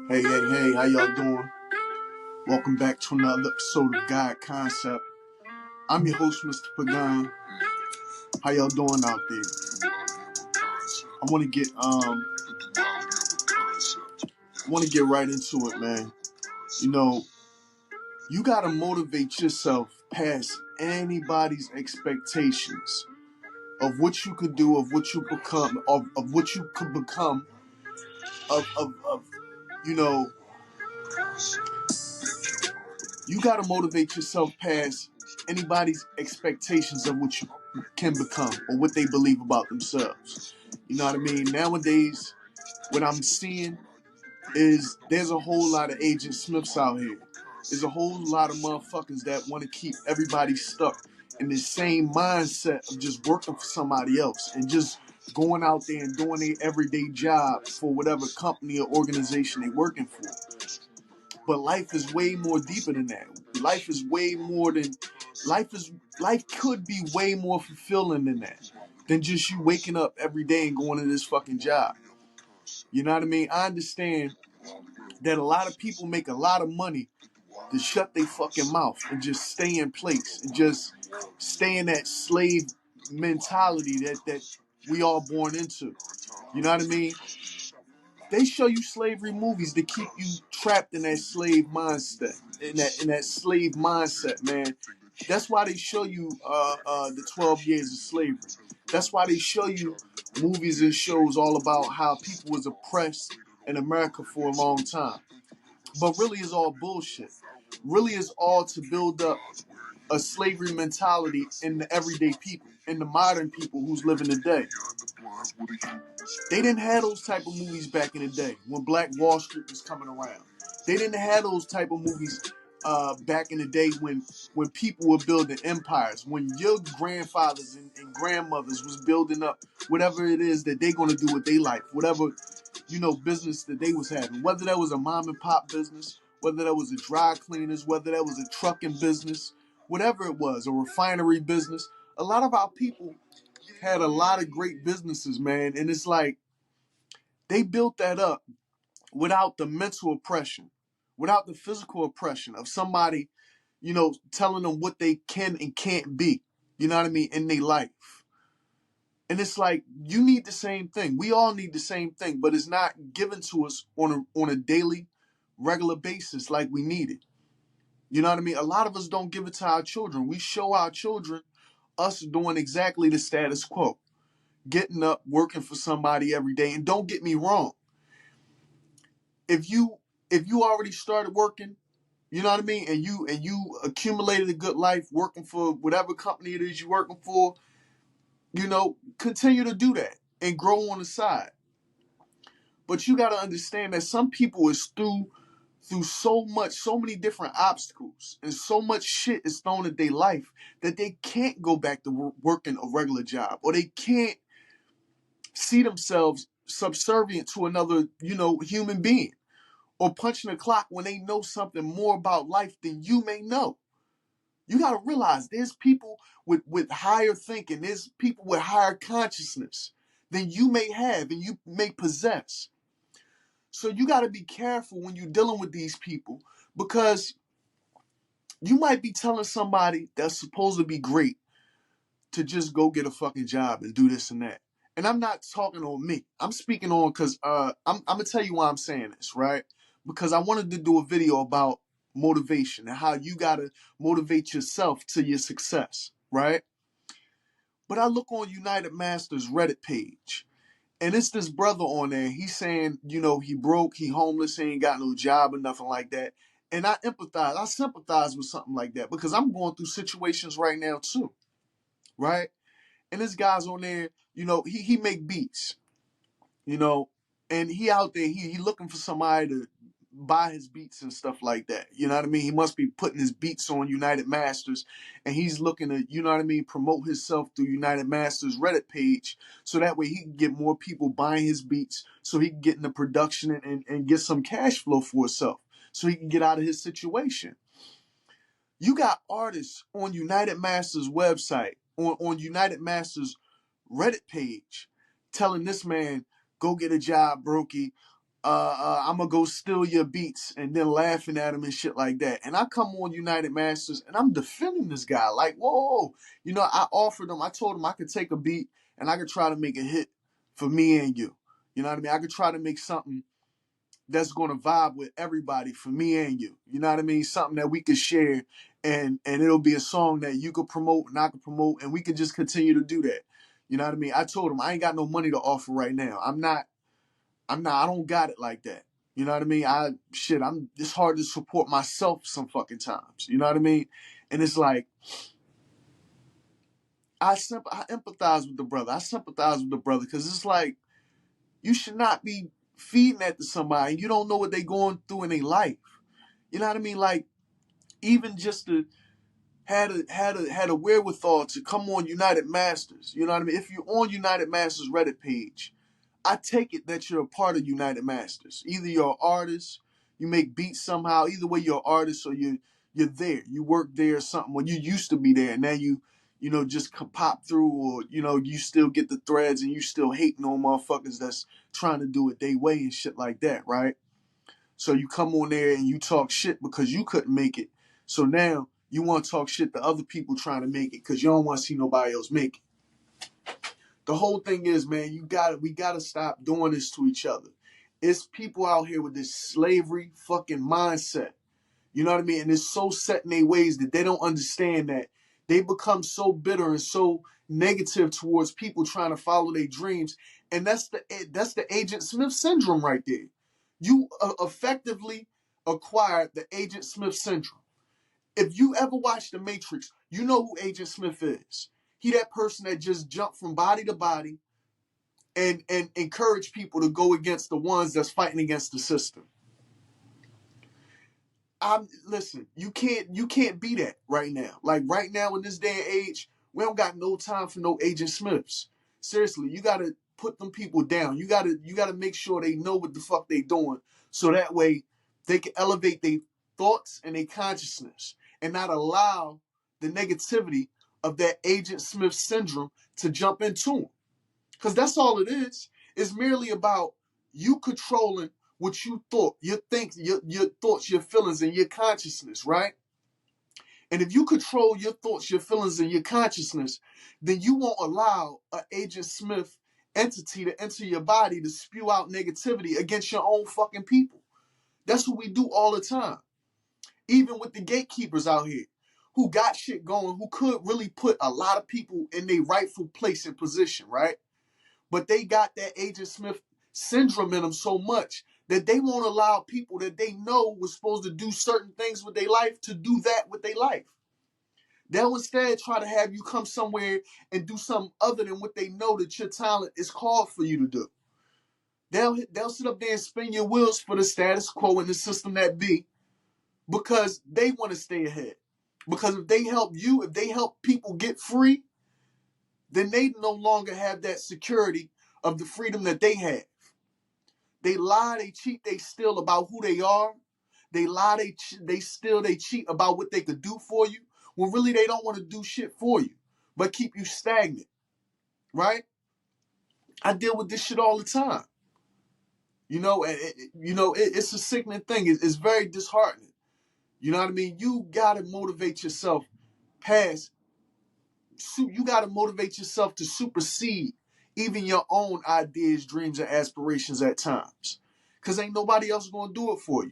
Hey, how y'all doing? Welcome back to another episode of God Concept. I'm your host, Mr. Pagan. How y'all doing out there? I want to get right into it, man. You know, you gotta motivate yourself past anybody's expectations of what you could do, of what you become, of what you could become, of you know, you gotta motivate yourself past anybody's expectations of what you can become or what they believe about themselves. You know what I mean? Nowadays, what I'm seeing is there's a whole lot of Agent Smiths out here. There's a whole lot of motherfuckers that want to keep everybody stuck in the same mindset of just working for somebody else and just going out there and doing their everyday job for whatever company or organization they're working for. But life is way more deeper than that. Life is way more than life could be way more fulfilling than that. Than just you waking up every day and going to this fucking job. You know what I mean? I understand that a lot of people make a lot of money to shut their fucking mouth and just stay in place and just stay in that slave mentality that we all born into. You know what I mean? They show you slavery movies to keep you trapped in that slave mindset, in that slave mindset, man. That's why they show you the 12 years of slavery. That's why they show you movies and shows all about how people was oppressed in America for a long time. But really is all bullshit. Really is all to build up a slavery mentality in the everyday people, in the modern people who's living today. They didn't have those type of movies back in the day when Black Wall Street was coming around. They didn't have those type of movies back in the day when people were building empires, when your grandfathers and grandmothers was building up whatever it is that they're going to do with their life, whatever, business that they was having, whether that was a mom and pop business, whether that was a dry cleaners, whether that was a trucking business, whatever it was, a refinery business. A lot of our people had a lot of great businesses, man, and it's like they built that up without the mental oppression, without the physical oppression of somebody, telling them what they can and can't be, you know what I mean, in their life. And it's like, you need the same thing. We all need the same thing, but it's not given to us on a daily, regular basis like we need it. You know what I mean? A lot of us don't give it to our children. We show our children us doing exactly the status quo, getting up, working for somebody every day. And don't get me wrong. If you already started working, you know what I mean, and you accumulated a good life working for whatever company it is you're working for, continue to do that and grow on the side. But you got to understand that some people is through so many different obstacles, and so much shit is thrown at their life that they can't go back to working a regular job, or they can't see themselves subservient to another, human being, or punching the clock when they know something more about life than you may know. You got to realize there's people with higher thinking, there's people with higher consciousness than you may have and you may possess. So you got to be careful when you're dealing with these people, because you might be telling somebody that's supposed to be great to just go get a fucking job and do this and that. And I'm not talking on me. I'm speaking on because I'm going to tell you why I'm saying this, right? Because I wanted to do a video about motivation and how you got to motivate yourself to your success, right? But I look on United Masters Reddit page, and it's this brother on there. He's saying, he broke, he homeless, he ain't got no job or nothing like that. And I sympathize with something like that, because I'm going through situations right now too, right? And this guy's on there, he make beats, and he out there, he looking for somebody to buy his beats and stuff like that. You know what I mean? He must be putting his beats on United Masters, and he's looking to, promote himself through United Masters Reddit page, so that way he can get more people buying his beats, so he can get into production and get some cash flow for himself, so he can get out of his situation. You got artists on United Masters website, on United Masters Reddit page, telling this man, go get a job, brokey. I'm gonna go steal your beats, and then laughing at him and shit like that. And I come on United Masters and I'm defending this guy. Like, whoa, I offered him, I told him I could take a beat and I could try to make a hit for me and you. You know what I mean? I could try to make something that's gonna vibe with everybody for me and you. You know what I mean? Something that we could share, and it'll be a song that you could promote and I could promote, and we could just continue to do that. You know what I mean? I told him I ain't got no money to offer right now. I don't got it like that. You know what I mean? It's hard to support myself some fucking times. You know what I mean? And it's like, I empathize with the brother. I sympathize with the brother because it's like, you should not be feeding that to somebody. You don't know what they going through in their life. You know what I mean? Like, even just to had a wherewithal to come on United Masters. You know what I mean? If you're on United Masters Reddit page, I take it that you're a part of United Masters. Either you're an artist, you make beats somehow. Either way, you're an artist or you're there. You work there or something. When you used to be there, and now you just pop through, or you still get the threads, and you still hating on motherfuckers that's trying to do it their way and shit like that, right? So you come on there and you talk shit because you couldn't make it. So now you want to talk shit to other people trying to make it because you don't want to see nobody else make it. The whole thing is, man, we gotta stop doing this to each other. It's people out here with this slavery fucking mindset. You know what I mean? And it's so set in their ways that they don't understand that they become so bitter and so negative towards people trying to follow their dreams. And that's the Agent Smith syndrome right there. You effectively acquired the Agent Smith syndrome. If you ever watch The Matrix, you know who Agent Smith is. He that person that just jumped from body to body and encourage people to go against the ones that's fighting against the system. Listen, you can't be that right now. Like right now in this day and age, we don't got no time for no Agent Smiths. Seriously, you gotta put them people down. You gotta make sure they know what the fuck they doing, so that way they can elevate their thoughts and their consciousness and not allow the negativity of that Agent Smith syndrome to jump into them. Because that's all it is. It's merely about you controlling what you thought, your thoughts, your feelings, and your consciousness, right? And if you control your thoughts, your feelings, and your consciousness, then you won't allow an Agent Smith entity to enter your body to spew out negativity against your own fucking people. That's what we do all the time. Even with the gatekeepers out here who got shit going, who could really put a lot of people in their rightful place and position, right? But they got that Agent Smith syndrome in them so much that they won't allow people that they know was supposed to do certain things with their life to do that with their life. They'll instead try to have you come somewhere and do something other than what they know that your talent is called for you to do. They'll sit up there and spin your wheels for the status quo and the system that be, because they want to stay ahead. Because if they help people get free, then they no longer have that security of the freedom that they have. They lie, they cheat, they steal about who they are. They lie, they steal, they cheat about what they could do for you, when really they don't want to do shit for you, but keep you stagnant, right? I deal with this shit all the time. It's a sickening thing. It's very disheartening. You know what I mean? You gotta motivate yourself you gotta motivate yourself to supersede even your own ideas, dreams, and aspirations at times. Because ain't nobody else gonna do it for you.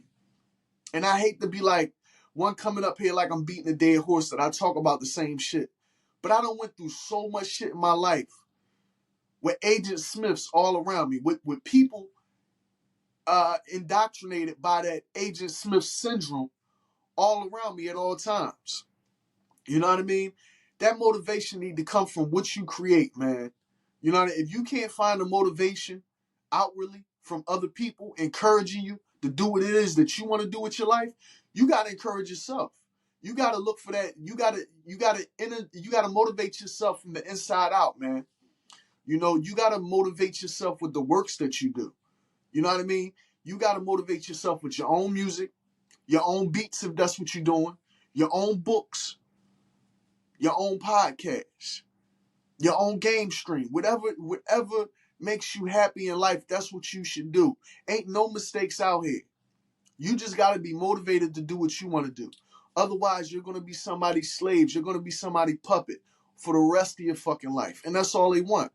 And I hate to be like one coming up here like I'm beating a dead horse that I talk about the same shit. But I done went through so much shit in my life with Agent Smiths all around me, with people indoctrinated by that Agent Smith syndrome all around me at all times. You know what I mean? That motivation need to come from what you create, man. You know what I mean? If you can't find the motivation outwardly from other people encouraging you to do what it is that you want to do with your life, you got to encourage yourself. You got to look for that. You got to motivate yourself from the inside out, man. You got to motivate yourself with the works that you do. You know what I mean? You got to motivate yourself with your own music, your own beats if that's what you're doing, your own books, your own podcast, your own game stream, whatever makes you happy in life, that's what you should do. Ain't no mistakes out here. You just got to be motivated to do what you want to do. Otherwise, you're going to be somebody's slaves. You're going to be somebody's puppet for the rest of your fucking life. And that's all they want.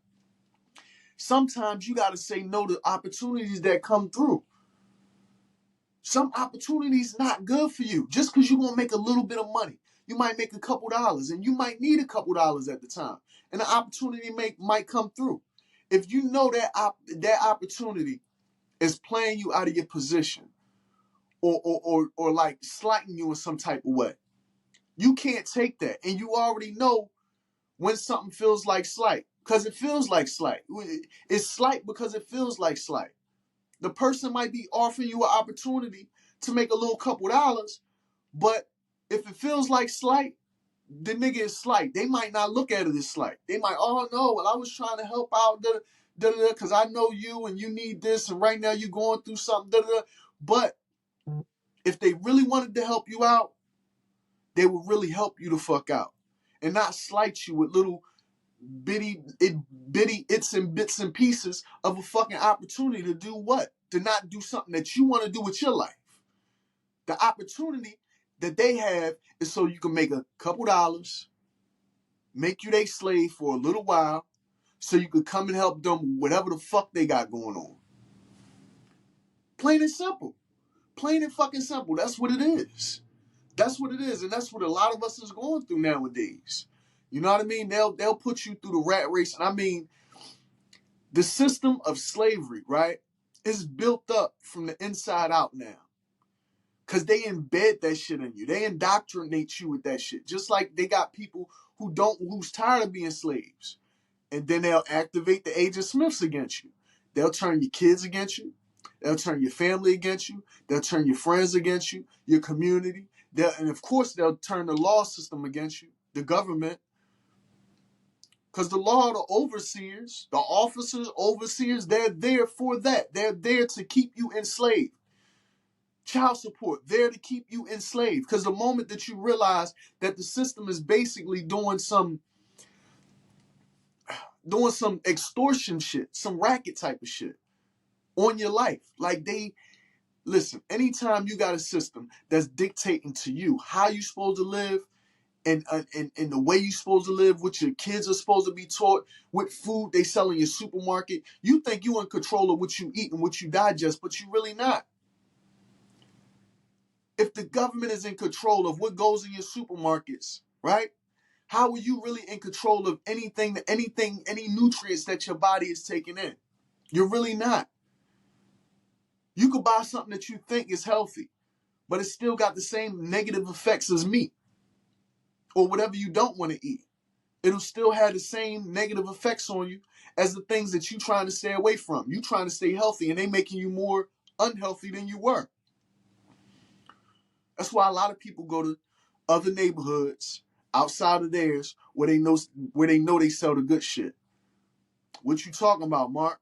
Sometimes you got to say no to opportunities that come through. Some opportunities not good for you. Just because you're going to make a little bit of money. You might make a couple dollars, and you might need a couple dollars at the time. And the opportunity might come through. If you know that opportunity is playing you out of your position, or like slighting you in some type of way, you can't take that. And you already know when something feels like slight, because it feels like slight. It's slight because it feels like slight. The person might be offering you an opportunity to make a little couple dollars, but if it feels like slight, the nigga is slight. They might not look at it as slight. They might, oh no, well, I was trying to help out, because I know you and you need this, and right now you're going through something, But if they really wanted to help you out, they would really help you the fuck out and not slight you with little bitty its and bits and pieces of a fucking opportunity to do what? To not do something that you want to do with your life. The opportunity that they have is so you can make a couple dollars, make you their slave for a little while, so you could come and help them with whatever the fuck they got going on. Plain and simple. Plain and fucking simple. That's what it is. That's what it is, and that's what a lot of us is going through nowadays. You know what I mean? They'll put you through the rat race, and I mean, the system of slavery, right, is built up from the inside out now. Because they embed that shit in you. They indoctrinate you with that shit. Just like they got people who's tired of being slaves. And then they'll activate the Agent Smiths against you. They'll turn your kids against you. They'll turn your family against you. They'll turn your friends against you, your community. And of course, they'll turn the law system against you, the government. Because the law, the overseers, the officers, overseers, they're there for that. They're there to keep you enslaved. Child support, there to keep you enslaved. Because the moment that you realize that the system is basically doing some extortion shit, some racket type of shit on your life. Like listen, anytime you got a system that's dictating to you how you supposed to live, and the way you supposed to live, what your kids are supposed to be taught, what food they sell in your supermarket, you think you in control of what you eat and what you digest, but you really not. If the government is in control of what goes in your supermarkets, right? How are you really in control of any nutrients that your body is taking in? You're really not. You could buy something that you think is healthy, but it's still got the same negative effects as meat or whatever you don't want to eat. It'll still have the same negative effects on you as the things that you're trying to stay away from. You're trying to stay healthy, and they making you more unhealthy than you were. That's why a lot of people go to other neighborhoods outside of theirs where they know they sell the good shit. What you talking about, Mark?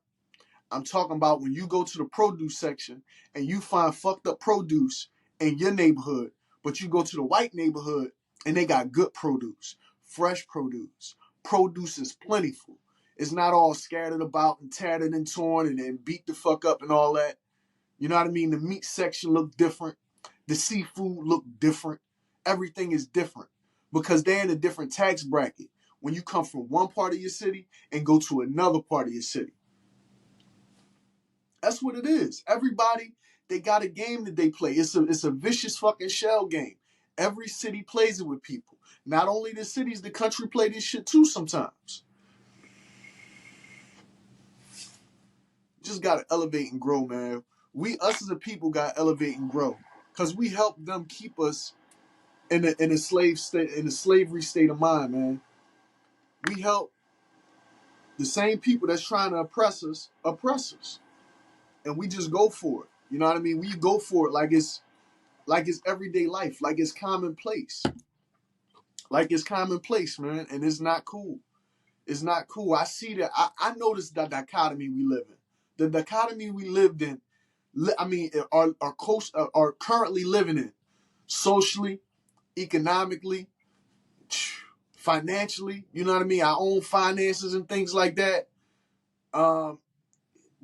I'm talking about when you go to the produce section and you find fucked up produce in your neighborhood, but you go to the white neighborhood and they got good produce, fresh produce. Produce is plentiful. It's not all scattered about and tattered and torn and beat the fuck up and all that. You know what I mean? The meat section look different. The seafood look different. Everything is different because they're in a different tax bracket when you come from one part of your city and go to another part of your city. That's what it is. Everybody, they got a game that they play. It's a vicious fucking shell game. Every city plays it with people. Not only the cities, the country play this shit too sometimes. Just gotta elevate and grow, man. Us as a people gotta elevate and grow. Because we help them keep us in a slavery state of mind, man. We help the same people that's trying to oppress us. And we just go for it. You know what I mean? We go for it like it's everyday life, like it's commonplace. Like it's commonplace, man. And it's not cool. It's not cool. I see that. I noticed the dichotomy we live in. The dichotomy we lived in, are currently living in, socially, economically, financially. You know what I mean? Our own finances and things like that.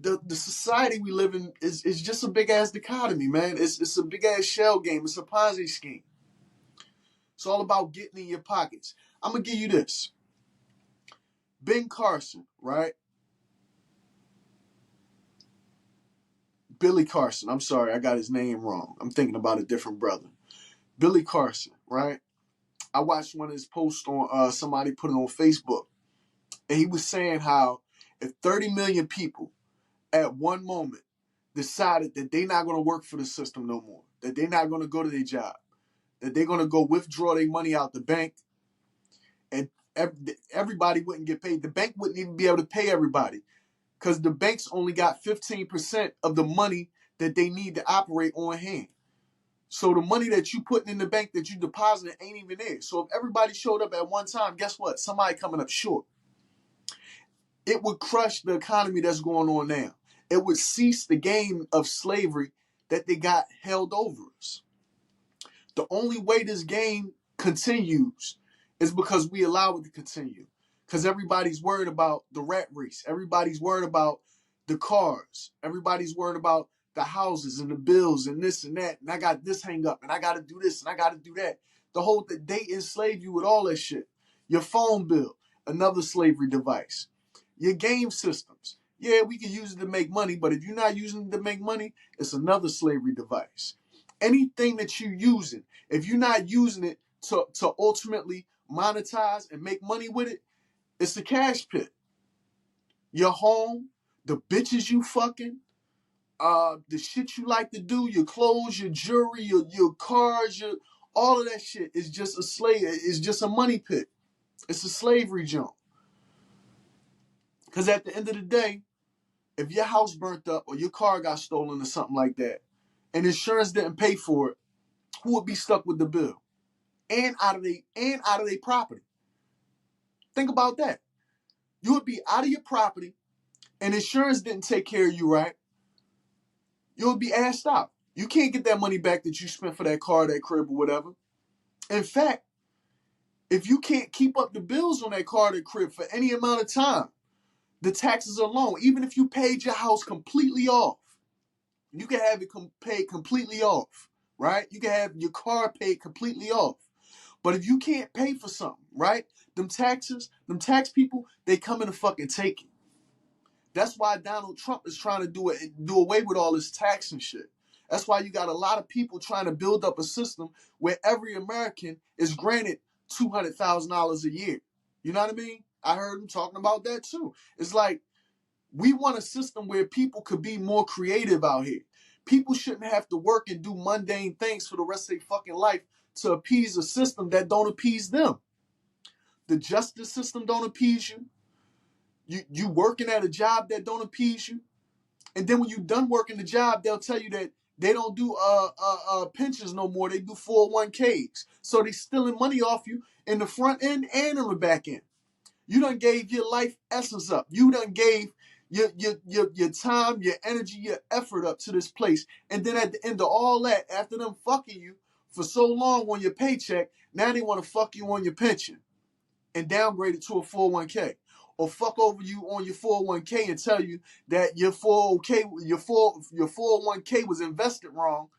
the society we live in is just a big ass dichotomy, man. It's a big ass shell game. It's a Ponzi scheme. It's all about getting in your pockets. I'm gonna give you this. Ben Carson, right? Billy Carson. I'm sorry, I got his name wrong. I'm thinking about a different brother. Billy Carson, right? I watched one of his posts on somebody put it on Facebook, and he was saying how if 30 million people at one moment decided that they're not going to work for the system no more, that they're not going to go to their job, that they're going to go withdraw their money out the bank, and everybody wouldn't get paid. The bank wouldn't even be able to pay everybody because the banks only got 15% of the money that they need to operate on hand. So the money that you putting in the bank that you deposited ain't even there. So if everybody showed up at one time, guess what? Somebody coming up short. It would crush the economy that's going on now. It would cease the game of slavery that they got held over us. The only way this game continues is because we allow it to continue. Because everybody's worried about the rat race. Everybody's worried about the cars. Everybody's worried about the houses and the bills and this and that. And I got this hang up and I got to do this and I got to do that. They enslave you with all that shit. Your phone bill, another slavery device. Your game systems. Yeah, we can use it to make money, but if you're not using it to make money, it's another slavery device. Anything that you're using, if you're not using it to ultimately monetize and make money with it, it's a cash pit. Your home, the bitches you fucking, the shit you like to do, your clothes, your jewelry, your cars, all of that shit is just a slave. It's just a money pit. It's a slavery junk. Because at the end of the day, if your house burnt up or your car got stolen or something like that, and insurance didn't pay for it, who would be stuck with the bill? And out of their property. Think about that. You would be out of your property and insurance didn't take care of you right. You would be assed out. You can't get that money back that you spent for that car, that crib, or whatever. In fact, if you can't keep up the bills on that car, that crib for any amount of time, the taxes alone, even if you paid your house completely off, you can have it paid completely off, right? You can have your car paid completely off. But if you can't pay for something, right? Them tax people, they come in and fucking take it. That's why Donald Trump is trying to do away with all this tax and shit. That's why you got a lot of people trying to build up a system where every American is granted $200,000 a year. You know what I mean? I heard him talking about that too. It's like, we want a system where people could be more creative out here. People shouldn't have to work and do mundane things for the rest of their fucking life to appease a system that don't appease them. The justice system don't appease you. You working at a job that don't appease you. And then when you done working the job, they'll tell you that they don't do pensions no more. They do 401ks. So they stealing money off you in the front end and in the back end. You done gave your life essence up. You done gave your time, your energy, your effort up to this place. And then at the end of all that, after them fucking you for so long on your paycheck, now they want to fuck you on your pension and downgrade it to a 401k. Or fuck over you on your 401k and tell you that your 401k was invested wrong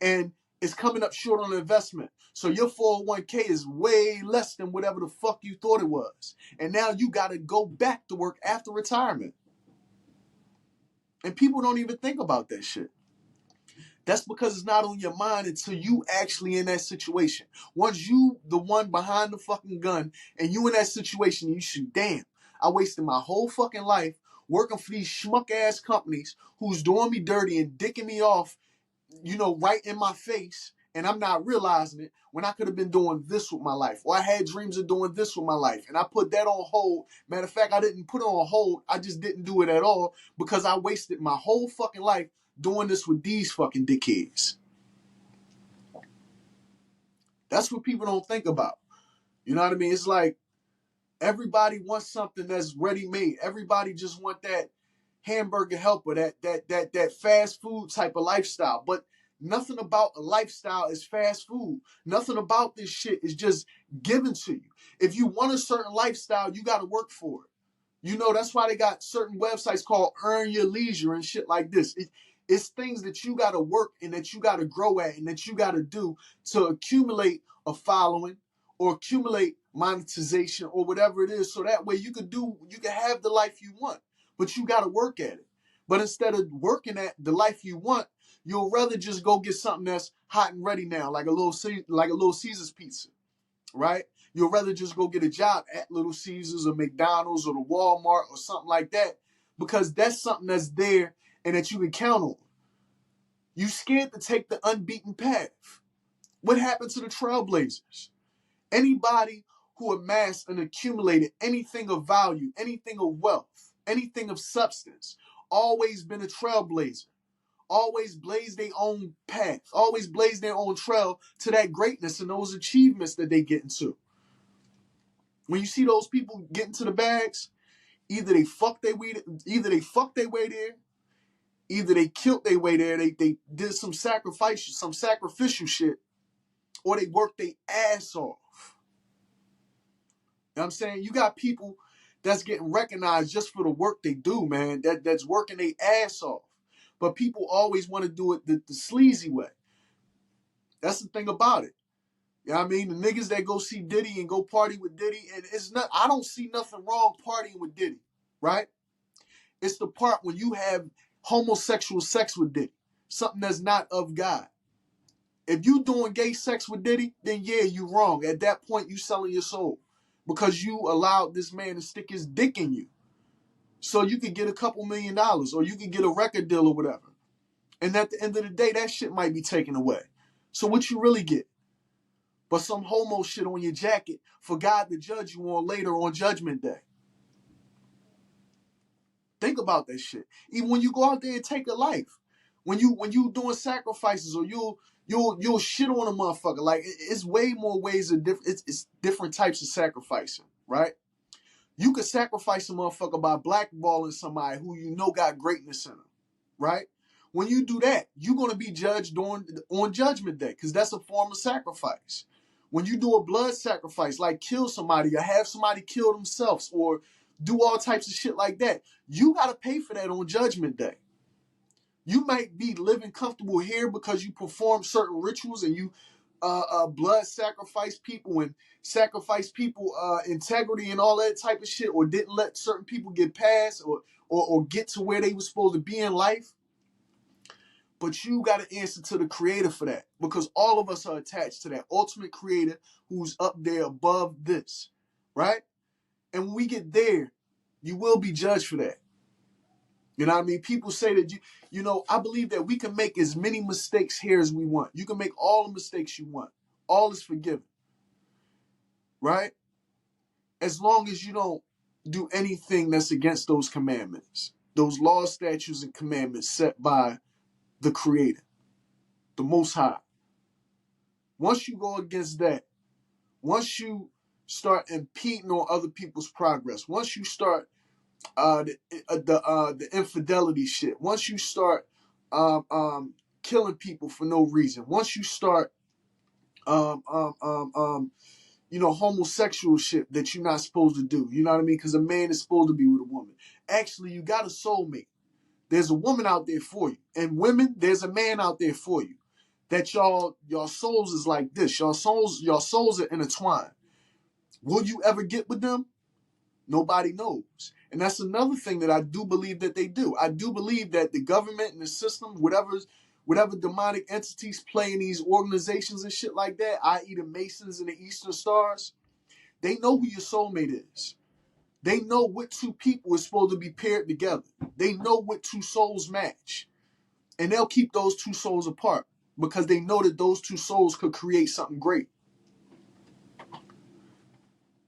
and it's coming up short on the investment. So your 401k is way less than whatever the fuck you thought it was. And now you got to go back to work after retirement. And people don't even think about that shit. That's because it's not on your mind until you actually in that situation. Once you the one behind the fucking gun and you in that situation, you should, damn, I wasted my whole fucking life working for these schmuck ass companies who's doing me dirty and dicking me off, right in my face. And I'm not realizing it when I could have been doing this with my life. Or I had dreams of doing this with my life. And I put that on hold. Matter of fact, I didn't put it on hold. I just didn't do it at all because I wasted my whole fucking life doing this with these fucking dickheads. That's what people don't think about. You know what I mean? It's like everybody wants something that's ready-made. Everybody just want that hamburger helper, that fast food type of lifestyle. But nothing about a lifestyle is fast food. Nothing about this shit is just given to you. If you want a certain lifestyle, you got to work for it. You know, that's why they got certain websites called Earn Your Leisure and shit like this. It's things that you got to work and that you got to grow at and that you got to do to accumulate a following or accumulate monetization or whatever it is. So that way you can have the life you want, but you got to work at it. But instead of working at the life you want, you'll rather just go get something that's hot and ready now, like a little Caesar's pizza, right? You'll rather just go get a job at Little Caesars or McDonald's or the Walmart or something like that because that's something that's there and that you can count on. You scared to take the unbeaten path. What happened to the trailblazers? Anybody who amassed and accumulated anything of value, anything of wealth, anything of substance, always been a trailblazer. Always blaze their own path, always blaze their own trail to that greatness and those achievements that they get into. When you see those people get into the bags, either they fuck their way there, either they killed their way there, they did some sacrificial shit, or they worked their ass off. You know what I'm saying? You got people that's getting recognized just for the work they do, man, that's working their ass off. But people always want to do it the sleazy way. That's the thing about it. You know what I mean? The niggas that go see Diddy and go party with Diddy, and I don't see nothing wrong partying with Diddy, right? It's the part when you have homosexual sex with Diddy, something that's not of God. If you doing gay sex with Diddy, then yeah, you wrong. At that point, you selling your soul because you allowed this man to stick his dick in you. So you could get a couple $1 million or you could get a record deal or whatever. And at the end of the day, that shit might be taken away. So what you really get? But some homo shit on your jacket for God to judge you on later on Judgment Day. Think about that shit. Even when you go out there and take a life, when you doing sacrifices or you'll shit on a motherfucker. Like it's way more ways of it's different types of sacrificing, right? You could sacrifice a motherfucker by blackballing somebody who you know got greatness in them, right? When you do that, you're gonna be judged on Judgment Day because that's a form of sacrifice. When you do a blood sacrifice, like kill somebody or have somebody kill themselves or do all types of shit like that, you gotta pay for that on Judgment Day. You might be living comfortable here because you perform certain rituals and you blood sacrifice people and sacrifice people integrity and all that type of shit, or didn't let certain people get past or get to where they were supposed to be in life. But you got to answer to the creator for that because all of us are attached to that ultimate creator who's up there above this, right? And when we get there, you will be judged for that. You know what I mean? People say that, you know, I believe that we can make as many mistakes here as we want. You can make all the mistakes you want. All is forgiven. Right? As long as you don't do anything that's against those commandments, those laws, statutes, and commandments set by the Creator, the Most High. Once you go against that, once you start impeding on other people's progress, once you start the infidelity shit, once you start killing people for no reason, once you start homosexual shit that you're not supposed to do, you know what I mean? Because a man is supposed to be with a woman. Actually, you got a soulmate. There's a woman out there for you, and women, there's a man out there for you. That your souls is like this. Your souls are intertwined. Will you ever get with them? Nobody knows. And that's another thing that I do believe that they do. I do believe that the government and the system, whatever demonic entities play in these organizations and shit like that, i.e. the Masons and the Eastern Stars, they know who your soulmate is. They know what two people is supposed to be paired together. They know what two souls match. And they'll keep those two souls apart because they know that those two souls could create something great.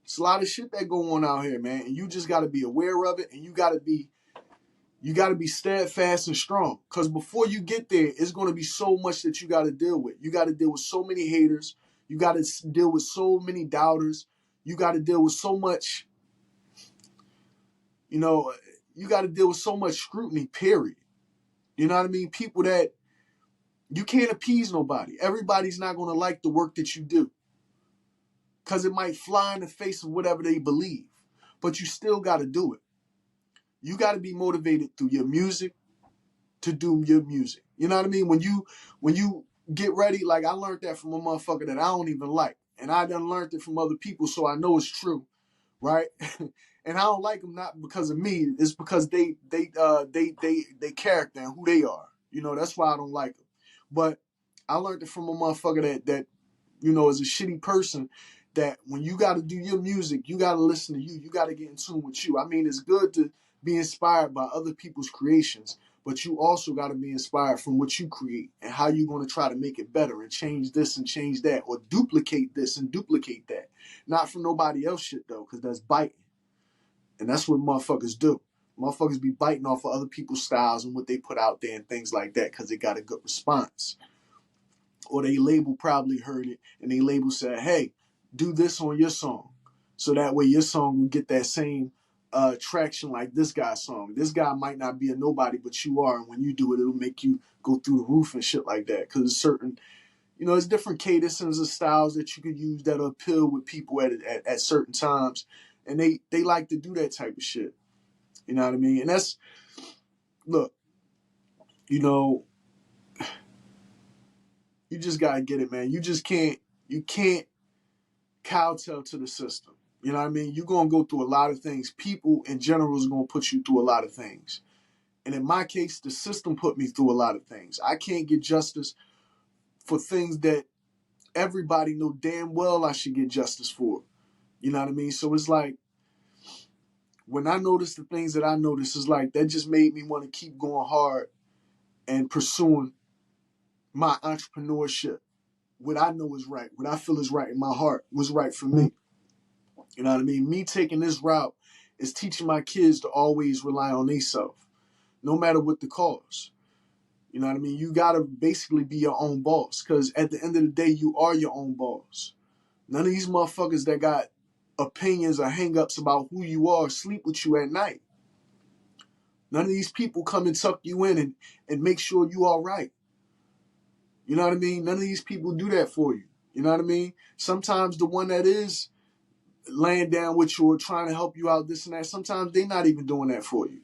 It's a lot of shit that go on out here, man, and you just got to be aware of it, and you got to be steadfast and strong. Because before you get there, it's going to be so much that you got to deal with. You got to deal with so many haters. You got to deal with so many doubters. You got to deal with so much. You got to deal with so much scrutiny. Period. You know what I mean? People that you can't appease nobody. Everybody's not going to like the work that you do. Because it might fly in the face of whatever they believe. But you still got to do it. You got to be motivated through your music to do your music. You know what I mean? When you get ready, like I learned that from a motherfucker that I don't even like. And I done learned it from other people, so I know it's true, right? And I don't like them not because of me. It's because they character and who they are. You know, that's why I don't like them. But I learned it from a motherfucker that you know is a shitty person. That when you got to do your music, you got to listen to you. You got to get in tune with you. I mean, it's good to be inspired by other people's creations, but you also got to be inspired from what you create and how you're going to try to make it better and change this and change that, or duplicate this and duplicate that. Not from nobody else shit though, because that's biting. And that's what motherfuckers do. Motherfuckers be biting off of other people's styles and what they put out there and things like that because they got a good response. Or they label probably heard it and they label said, hey, do this on your song. So that way your song will get that same traction like this guy's song. This guy might not be a nobody, but you are. And when you do it, it'll make you go through the roof and shit like that. Because it's certain, you know, there's different cadences and styles that you could use that'll appeal with people at certain times. And they like to do that type of shit. You know what I mean? And that's, look, you know, you just got to get it, man. You can't kowtow to the system. You know what I mean? You're going to go through a lot of things. People in general is going to put you through a lot of things. And in my case, the system put me through a lot of things. I can't get justice for things that everybody know damn well I should get justice for. You know what I mean? So it's like, when I notice the things that I notice, it's like, that just made me want to keep going hard and pursuing my entrepreneurship. What I know is right, what I feel is right in my heart was right for me. You know what I mean? Me taking this route is teaching my kids to always rely on themselves, no matter what the cause. You know what I mean? You got to basically be your own boss, because at the end of the day, you are your own boss. None of these motherfuckers that got opinions or hang-ups about who you are sleep with you at night. None of these people come and tuck you in and make sure you all right. You know what I mean? None of these people do that for you. You know what I mean? Sometimes the one that is laying down with you or trying to help you out, this and that, sometimes they're not even doing that for you.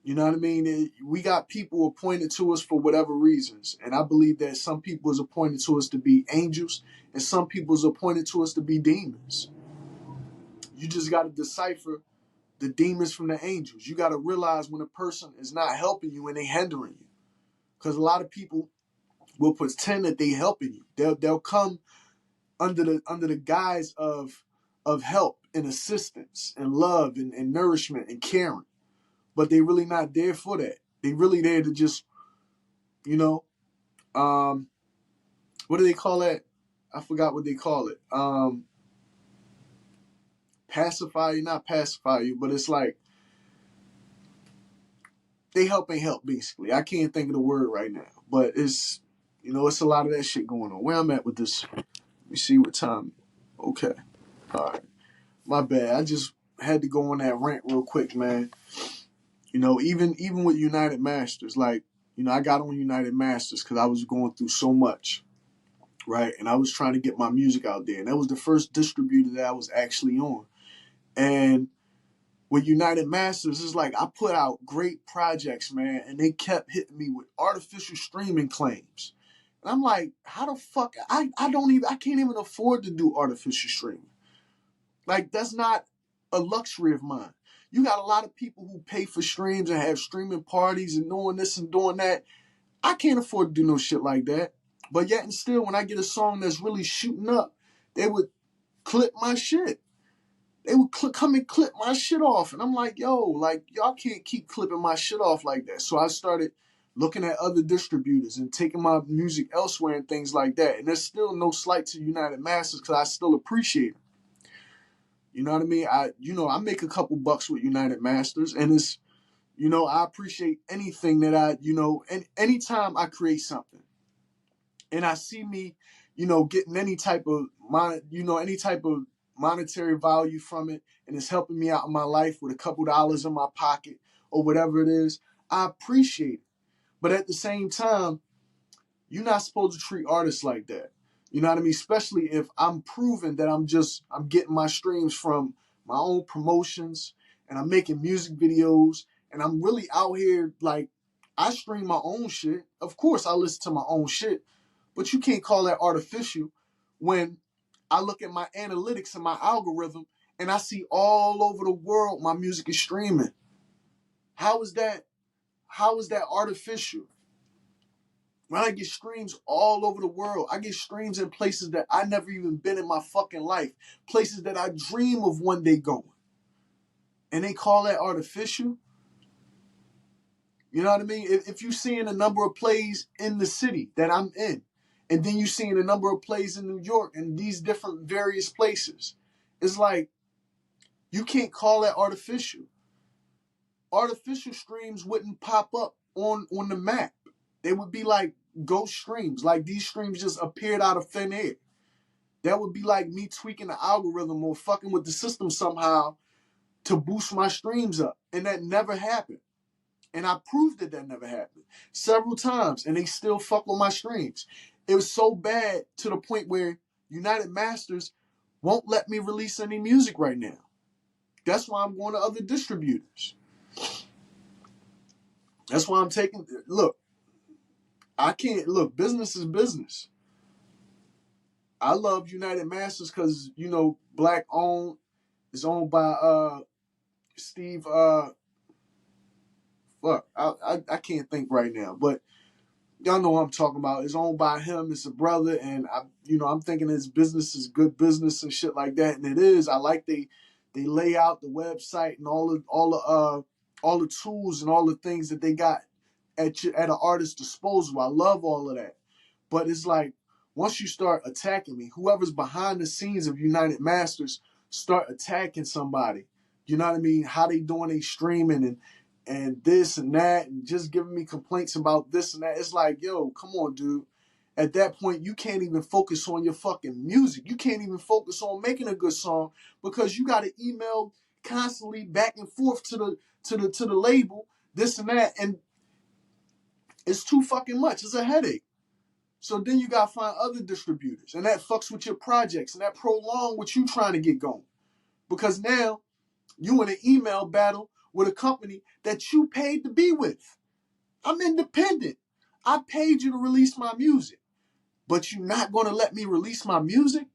You know what I mean? We got people appointed to us for whatever reasons. And I believe that some people is appointed to us to be angels and some people is appointed to us to be demons. You just got to decipher the demons from the angels. You got to realize when a person is not helping you and they hindering you. Because a lot of people will pretend that they helping you. They'll come under the guise of help and assistance and love and nourishment and caring. But they really not there for that. They really there to just, you know, what do they call that? I forgot what they call it. Pacify you, not pacify you, but it's like they help ain't help, basically. I can't think of the word right now. But it's, you know, it's a lot of that shit going on. Where I'm at with this, let me see what time. Okay. All right. My bad. I just had to go on that rant real quick, man. You know, even with United Masters, like, you know, I got on United Masters because I was going through so much, right? And I was trying to get my music out there. And that was the first distributor that I was actually on. And with United Masters, it's like I put out great projects, man, and they kept hitting me with artificial streaming claims. And I'm like, how the fuck? I can't even afford to do artificial streaming. Like, that's not a luxury of mine. You got a lot of people who pay for streams and have streaming parties and doing this and doing that. I can't afford to do no shit like that. But yet and still, when I get a song that's really shooting up, they would clip my shit. They would come and clip my shit off. And I'm like, yo, like, y'all can't keep clipping my shit off like that. So I started looking at other distributors and taking my music elsewhere and things like that. And there's still no slight to United Masters because I still appreciate them. You know what I mean? I make a couple bucks with United Masters, and it's, you know, I appreciate anything that and anytime I create something and I see me, you know, getting any type of monetary value from it, and it's helping me out in my life with a couple dollars in my pocket or whatever it is, I appreciate it. But at the same time, you're not supposed to treat artists like that. You know what I mean? Especially if I'm proving that I'm getting my streams from my own promotions and I'm making music videos, and I'm really out here, like, I stream my own shit. Of course, I listen to my own shit, but you can't call that artificial when I look at my analytics and my algorithm and I see all over the world my music is streaming. How is that? How is that artificial? When I get streams all over the world, I get streams in places that I never even been in my fucking life, places that I dream of one day going. And they call that artificial? You know what I mean? If you seeing a number of plays in the city that I'm in, and then you seeing a number of plays in New York and these different various places, it's like, you can't call that artificial. Artificial streams wouldn't pop up on the map. They would be like ghost streams. Like these streams just appeared out of thin air. That would be like me tweaking the algorithm or fucking with the system somehow to boost my streams up. And that never happened. And I proved that never happened several times. And they still fuck with my streams. It was so bad to the point where United Masters won't let me release any music right now. That's why I'm going to other distributors. That's why I'm taking, look, I can't, look, business is business. I love United Masters because, you know, black owned. It's owned by Steve, fuck, I can't think right now, but y'all know what I'm talking about. It's owned by him. It's a brother, and I'm thinking his business is good business and shit like that, and it is. I like they lay out the website and all the tools and all the things that they got at an artist's disposal. I love all of that, but it's like once you start attacking me, whoever's behind the scenes of United Masters start attacking somebody. You know what I mean? How they doing? They streaming and this and that, and just giving me complaints about this and that. It's like, yo, come on, dude. At that point, you can't even focus on your fucking music. You can't even focus on making a good song because you got to email constantly back and forth to the label, this and that, and it's too fucking much. It's a headache. So then you got to find other distributors, and that fucks with your projects, and that prolong what you trying to get going. Because now you in an email battle with a company that you paid to be with. I'm independent. I paid you to release my music, but you're not going to let me release my music?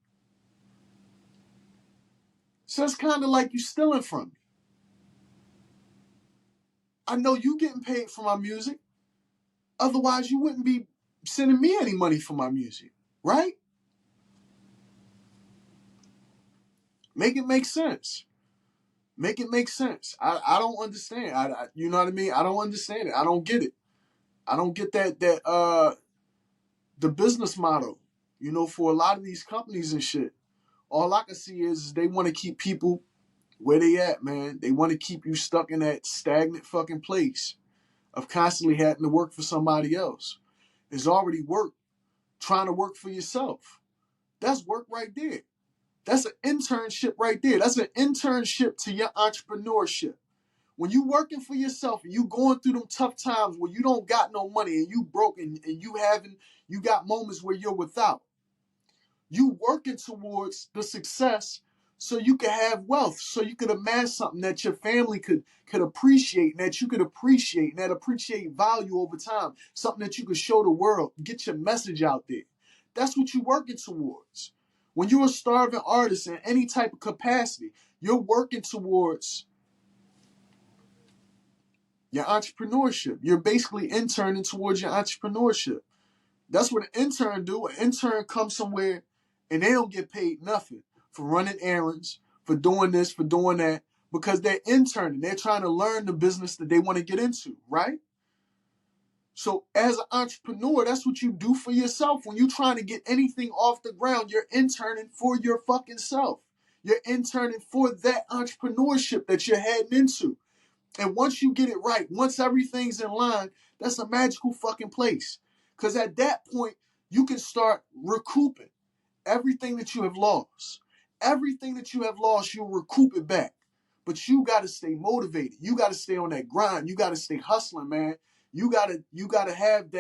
So it's kind of like you stealing from me. I know you getting paid for my music. Otherwise, you wouldn't be sending me any money for my music, right? Make it make sense. Make it make sense. I don't understand. You know what I mean? I don't understand it. I don't get it. I don't get that the business model, you know, for a lot of these companies and shit. All I can see is they want to keep people where they at, man. They want to keep you stuck in that stagnant fucking place of constantly having to work for somebody else. It's already work. Trying to work for yourself. That's work right there. That's an internship right there. That's an internship to your entrepreneurship. When you working for yourself and you going through them tough times where you don't got no money and you broke and you got moments where you're without. You working towards the success so you can have wealth, so you could amass something that your family could appreciate and that you could appreciate and that appreciate value over time. Something that you could show the world, get your message out there. That's what you're working towards. When you're a starving artist in any type of capacity, you're working towards your entrepreneurship. You're basically interning towards your entrepreneurship. That's what an intern do. An intern comes somewhere and they don't get paid nothing for running errands, for doing this, for doing that, because they're interning. They're trying to learn the business that they want to get into, right? So as an entrepreneur, that's what you do for yourself. When you're trying to get anything off the ground, you're interning for your fucking self. You're interning for that entrepreneurship that you're heading into. And once you get it right, once everything's in line, that's a magical fucking place. Because at that point, you can start recouping everything that you have lost. Everything that you have lost, you'll recoup it back. But you got to stay motivated. You got to stay on that grind. You got to stay hustling, man. You gotta have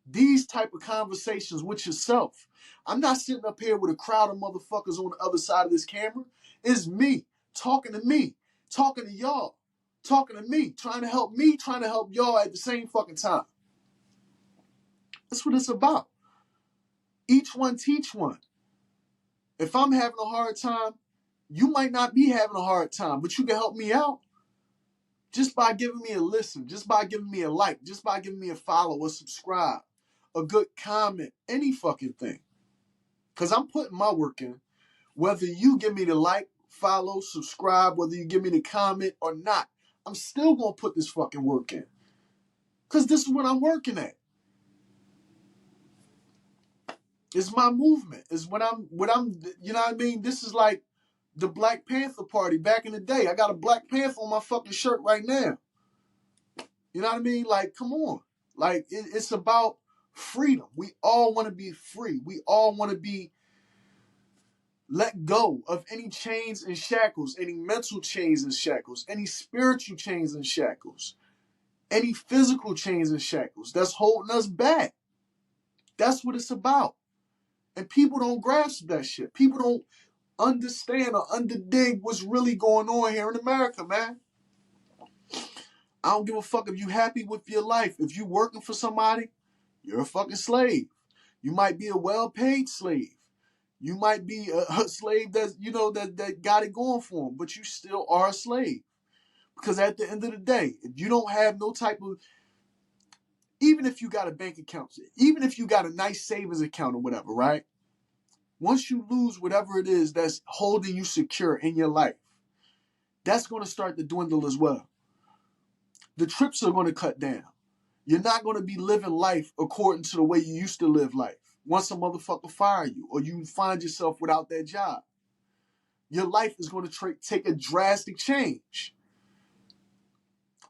these type of conversations with yourself. I'm not sitting up here with a crowd of motherfuckers on the other side of this camera. It's me talking to me, talking to y'all, talking to me, trying to help y'all at the same fucking time. That's what it's about. Each one teach one. If I'm having a hard time, you might not be having a hard time, but you can help me out just by giving me a listen, just by giving me a like, just by giving me a follow, a subscribe, a good comment, any fucking thing. Because I'm putting my work in. Whether you give me the like, follow, subscribe, whether you give me the comment or not, I'm still going to put this fucking work in. Because this is what I'm working at. It's my movement. It's what I'm, you know what I mean? This is like the Black Panther Party back in the day. I got a Black Panther on my fucking shirt right now. You know what I mean? Like, come on. Like, it's about freedom. We all want to be free. We all want to be let go of any chains and shackles, any mental chains and shackles, any spiritual chains and shackles, any physical chains and shackles that's holding us back. That's what it's about. And people don't grasp that shit. People don't understand or underdig what's really going on here in America, man. I don't give a fuck if you happy with your life. If you working for somebody, you're a fucking slave. You might be a well-paid slave. You might be a slave that's, that got it going for them, but you still are a slave. Because at the end of the day, if you don't have no type of, even if you got a bank account, even if you got a nice savings account or whatever, right? Once you lose whatever it is that's holding you secure in your life, that's going to start to dwindle as well. The trips are going to cut down. You're not going to be living life according to the way you used to live life. Once a motherfucker fire you or you find yourself without that job, your life is going to take a drastic change.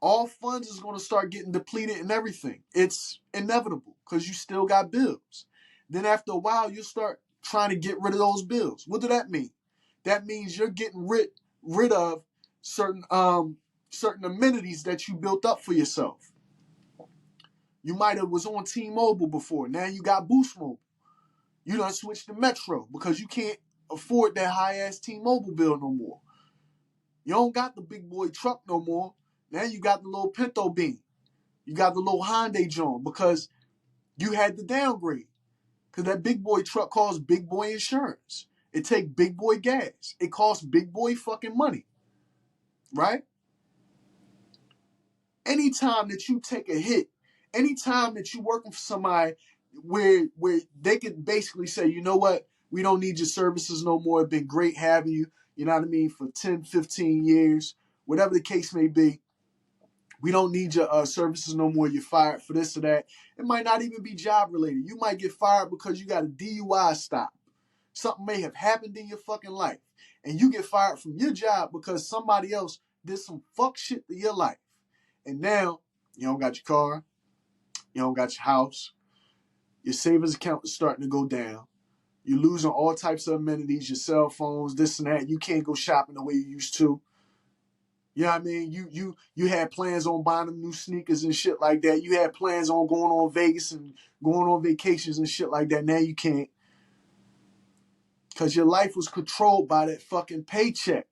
All funds is going to start getting depleted and everything. It's inevitable because you still got bills. Then after a while, you'll start trying to get rid of those bills. What does that mean? That means you're getting rid of certain amenities that you built up for yourself. You might have was on T-Mobile before. Now you got Boost Mobile. You done switched to Metro because you can't afford that high-ass T-Mobile bill no more. You don't got the big boy truck no more. Now you got the little Pinto Bean. You got the little Hyundai John because you had to downgrade. Because that big boy truck costs big boy insurance. It take big boy gas. It costs big boy fucking money. Right? Anytime that you take a hit, anytime that you working for somebody where they could basically say, you know what, we don't need your services no more. It's been great having you, you know what I mean, for 10, 15 years, whatever the case may be. We don't need your services no more. You're fired for this or that. It might not even be job related. You might get fired because you got a DUI stop. Something may have happened in your fucking life. And you get fired from your job because somebody else did some fuck shit to your life. And now you don't got your car. You don't got your house. Your savings account is starting to go down. You're losing all types of amenities, your cell phones, this and that. You can't go shopping the way you used to. You know what I mean? You had plans on buying them new sneakers and shit like that. You had plans on going on Vegas and going on vacations and shit like that. Now you can't. Because your life was controlled by that fucking paycheck.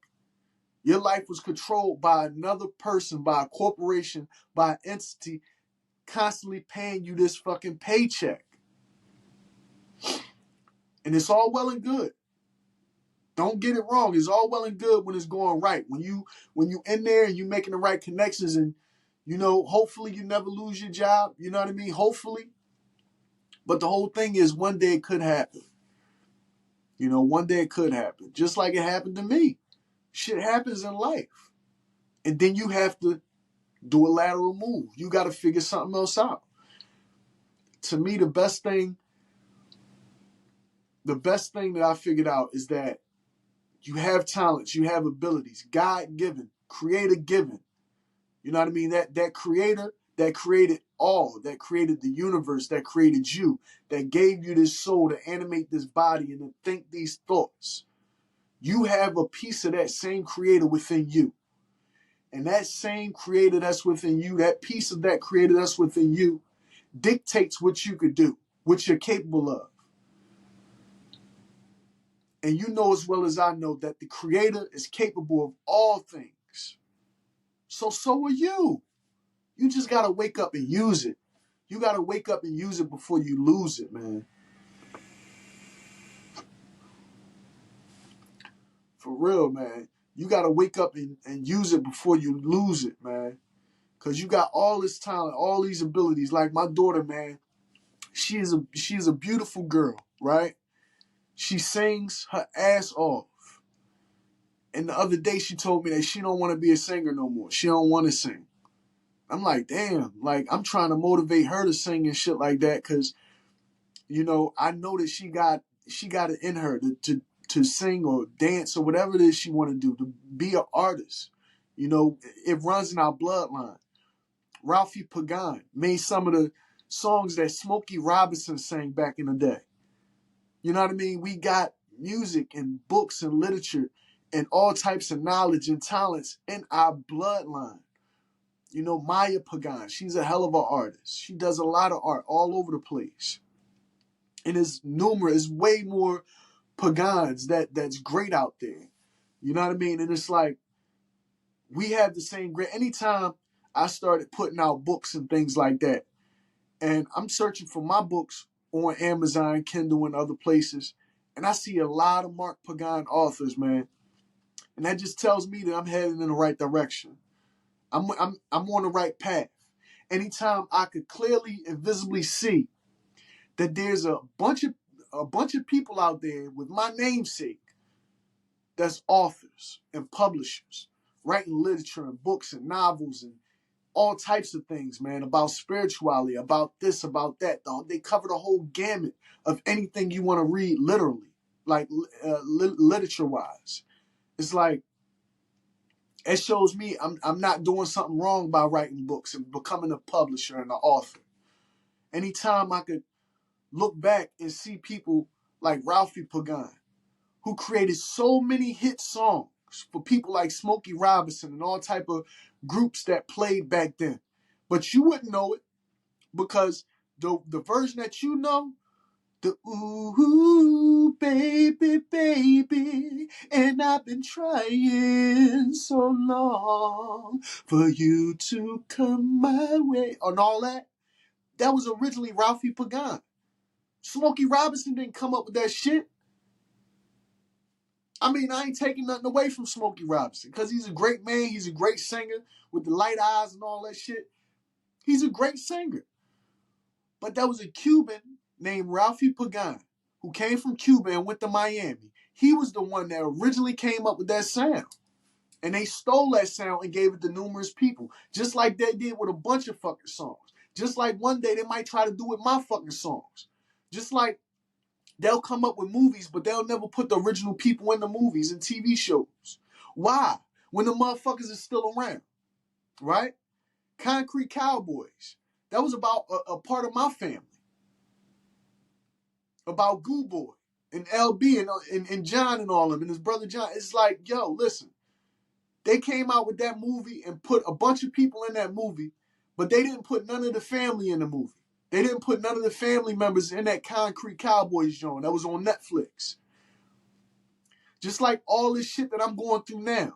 Your life was controlled by another person, by a corporation, by an entity constantly paying you this fucking paycheck. And it's all well and good. Don't get it wrong. It's all well and good when it's going right. When you in there and you making the right connections and, hopefully you never lose your job. You know what I mean? Hopefully. But the whole thing is one day it could happen. One day it could happen. Just like it happened to me. Shit happens in life. And then you have to do a lateral move. You got to figure something else out. To me, the best thing that I figured out is that you have talents, you have abilities, God-given, creator-given. You know what I mean? That creator that created all, that created the universe, that created you, that gave you this soul to animate this body and to think these thoughts. You have a piece of that same creator within you. And that same creator that's within you, that piece of that creator that's within you, dictates what you could do, what you're capable of. And you know as well as I know that the creator is capable of all things. things. So are you. You just gotta wake up and use it. You gotta wake up and use it before you lose it, man. For real, man. You gotta wake up and use it before you lose it, man. Cause you got all this talent, all these abilities. Like my daughter, man, she is a beautiful girl, right? She sings her ass off. And the other day she told me that she don't want to be a singer no more. She don't want to sing. I'm like, damn, like I'm trying to motivate her to sing and shit like that, cause I know that she got it in her to sing or dance or whatever it is she want to do, to be an artist. It runs in our bloodline. Ralphie Pagan made some of the songs that Smokey Robinson sang back in the day. You know what I mean? We got music and books and literature and all types of knowledge and talents in our bloodline. Maya Pagan, she's a hell of an artist. She does a lot of art all over the place. And it's way more Pagans that's great out there. You know what I mean? And it's like, we have the same great. Anytime I started putting out books and things like that, and I'm searching for my books on Amazon, Kindle, and other places, and I see a lot of Mark Pagan authors, man. And that just tells me that I'm heading in the right direction. I'm on the right path. Anytime I could clearly and visibly see that there's a bunch of people out there with my namesake that's authors and publishers, writing literature and books and novels and all types of things, man, about spirituality, about this, about that. They cover the whole gamut of anything you want to read, literally, like literature-wise. It's like, it shows me I'm not doing something wrong by writing books and becoming a publisher and an author. Anytime I could look back and see people like Ralphie Pagan, who created so many hit songs for people like Smokey Robinson and all type of groups that played back then. But you wouldn't know it because the version that you know, the ooh, baby, baby, and I've been trying so long for you to come my way, and all that, that was originally Ralphie Pagan. Smokey Robinson didn't come up with that shit. I mean, I ain't taking nothing away from Smokey Robinson because he's a great man. He's a great singer with the light eyes and all that shit. He's a great singer. But there was a Cuban named Ralphie Pagan who came from Cuba and went to Miami. He was the one that originally came up with that sound. And they stole that sound and gave it to numerous people. Just like they did with a bunch of fucking songs. Just like one day they might try to do with my fucking songs. Just like they'll come up with movies, but they'll never put the original people in the movies and TV shows. Why? When the motherfuckers is still around, right? Concrete Cowboys. That was about a part of my family. About Goo Boy and LB and John and all of them and his brother John. It's like, yo, listen. They came out with that movie and put a bunch of people in that movie, but they didn't put none of the family in the movie. They didn't put none of the family members in that Concrete Cowboys joint that was on Netflix. Just like all this shit that I'm going through now.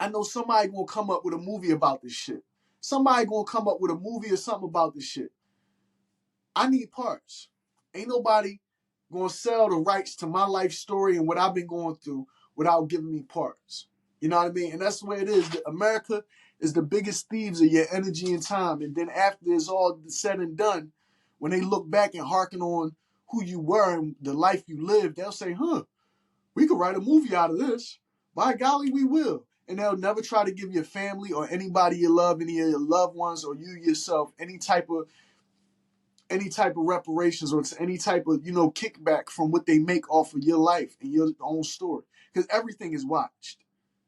I know somebody gonna come up with a movie about this shit. Somebody gonna come up with a movie or something about this shit. I need parts. Ain't nobody gonna sell the rights to my life story and what I've been going through without giving me parts. You know what I mean? And that's the way it is. America is the biggest thieves of your energy and time. And then after it's all said and done, when they look back and hearken on who you were and the life you lived, they'll say, we could write a movie out of this. By golly, we will. And they'll never try to give your family or anybody you love, any of your loved ones or you yourself, any type of reparations or any type of, kickback from what they make off of your life and your own story. Because everything is watched.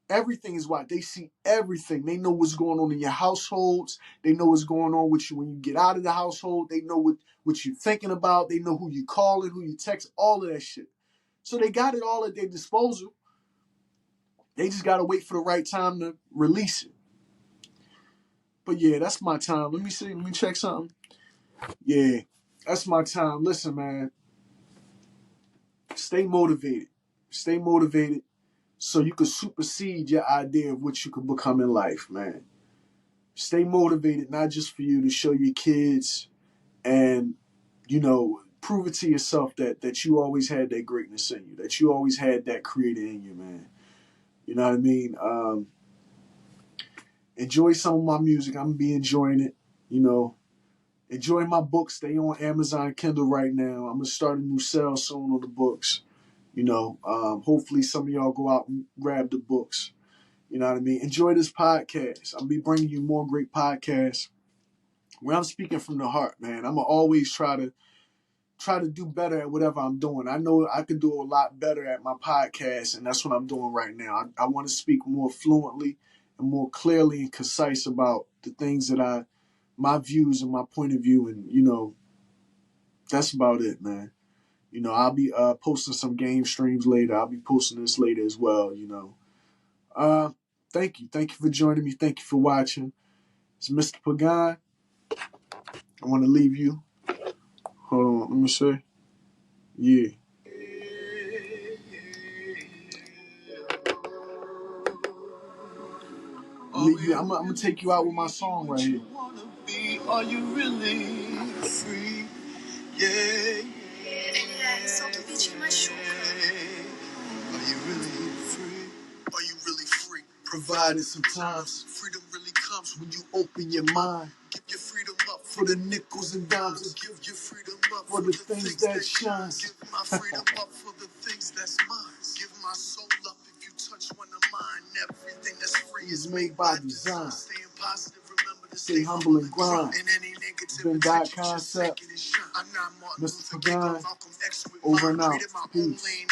Everything is watched. They see everything. They know what's going on in your households. They know what's going on with you when you get out of the household. They know what you're thinking about. They know who you calling, who you text, all of that shit. So they got it all at their disposal. They just got to wait for the right time to release it. But yeah, that's my time. Let me see. Let me check something. Yeah, that's my time. Listen, man. Stay motivated. Stay motivated. so you could supersede your idea of what you could become in life, man. Stay motivated, not just for you to show your kids and, prove it to yourself that you always had that greatness in you, that you always had that creator in you, man. You know what I mean? Enjoy some of my music. I'm going to be enjoying it, Enjoy my books. They on Amazon Kindle right now. I'm going to start a new sale soon on the books. Hopefully some of y'all go out and grab the books. You know what I mean? Enjoy this podcast. I'll be bringing you more great podcasts where I'm speaking from the heart, man. I'm going to always try to do better at whatever I'm doing. I know I can do a lot better at my podcast, and that's what I'm doing right now. I want to speak more fluently and more clearly and concise about the things that my views and my point of view, and, that's about it, man. I'll be posting some game streams later. I'll be posting this later as well, Thank you. Thank you for joining me. Thank you for watching. It's Mr. Pagan. I want to leave you. Hold on. Let me see. Yeah. I'm going to take you out with my song right here. Are you really free? Yeah. Solta o beat que machuca. Are you really free? Are you really free? Provided sometimes freedom really comes when you open your mind. Give your freedom up for the nickels and dimes. Give your freedom up for the things that shine. Give my freedom up for the things that's mine. Give my soul up if you touch one of mine. Everything that's free is made by design. Staying positive, remember to stay humble and grind. Been God Concept, Mr. Pagan, over and out. Peace.